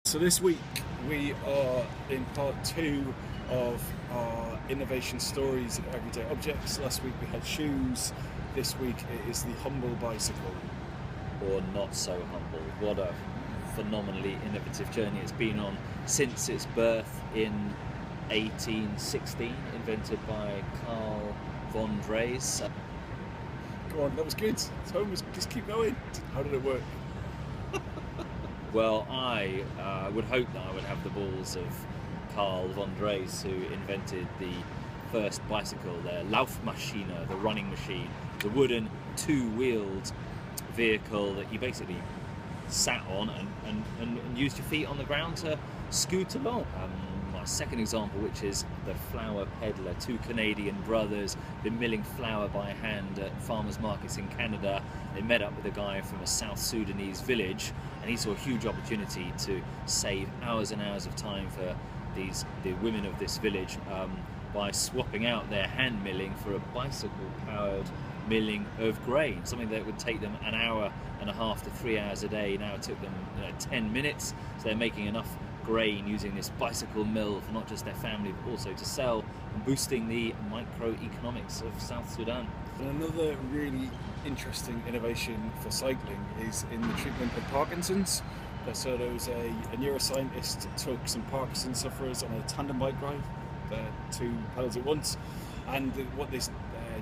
So this week we are in part 2 of our innovation stories of everyday objects. Last week we had shoes, this week it is the humble bicycle. Or not so humble. What a phenomenally innovative journey it's been on since its birth in 1816, invented by Carl von Drais. Go on, that was good. Thomas, just keep going. How did it work? Well, I would hope that I would have the balls of Carl von Drais, who invented the first bicycle, the Laufmaschine, the running machine, the wooden two-wheeled vehicle that you basically sat on and used your feet on the ground to scoot along. My second example, which is the flour peddler, two Canadian brothers, been milling flour by hand at farmers markets in Canada. They met up with a guy from a South Sudanese village, and he saw a huge opportunity to save hours and hours of time for the women of this village by swapping out their hand milling for a bicycle-powered milling of grain, something that would take them an hour and a half to 3 hours a day. Now it took them 10 minutes, so they're making enough grain using this bicycle mill for not just their family but also to sell, and boosting the microeconomics of South Sudan. And another really interesting innovation for cycling is in the treatment of Parkinson's. So there was a neuroscientist took some Parkinson's sufferers on a tandem bike ride, two pedals at once, and what this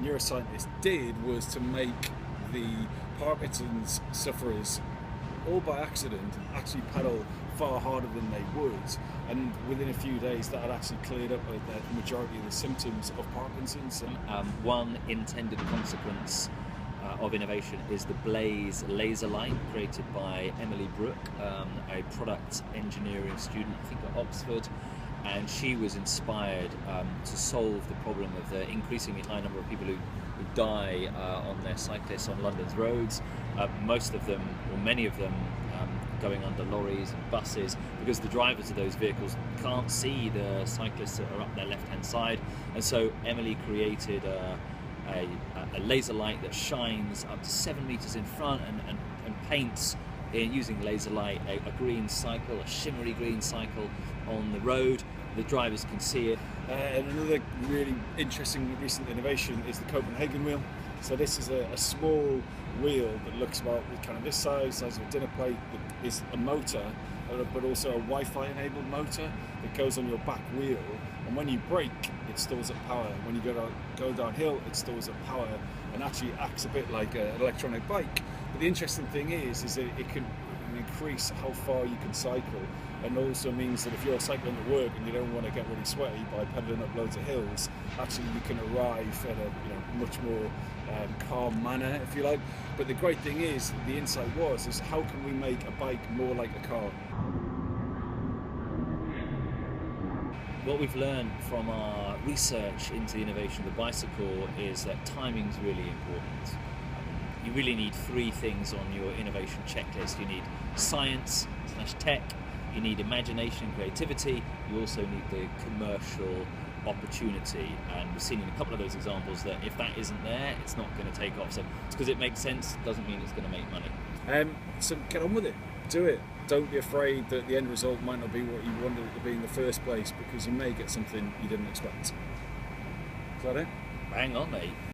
neuroscientist did was to make the Parkinson's sufferers, all by accident, actually pedal far harder than they would, and within a few days that had actually cleared up the majority of the symptoms of Parkinson's. One intended consequence of innovation is the Blaze laser light, created by Emily Brooke, a product engineering student, I think at Oxford, and she was inspired to solve the problem of the increasingly high number of people who die on their cyclists on London's roads, most of them, or many of them, going under lorries and buses, because the drivers of those vehicles can't see the cyclists that are up their left-hand side. And so Emily created a laser light that shines up to 7 meters in front and paints, using laser light, a green cycle, a shimmery green cycle on the road. The drivers can see it. And another really interesting recent innovation is the Copenhagen Wheel. So this is a small wheel that looks about kind of this size of a dinner plate, that is a motor, but also a Wi-Fi enabled motor that goes on your back wheel, and when you brake it stores up power. When you go downhill it stores up power and actually acts a bit like an electronic bike. But the interesting thing is that it can increase how far you can cycle, and also means that if you're cycling at work and you don't want to get really sweaty by pedaling up loads of hills, actually you can arrive at a much more calm manner, if you like. But the great thing is, the insight is how can we make a bike more like a car? What we've learned from our research into the innovation of the bicycle is that timing is really important. You really need 3 things on your innovation checklist. You need science/tech, you need imagination and creativity, you also need the commercial opportunity. And we've seen in a couple of those examples that if that isn't there, it's not going to take off. So it's because it makes sense, doesn't mean it's going to make money. So get on with it, do it. Don't be afraid that the end result might not be what you wanted it to be in the first place, because you may get something you didn't expect. Is that it? Hang on, mate.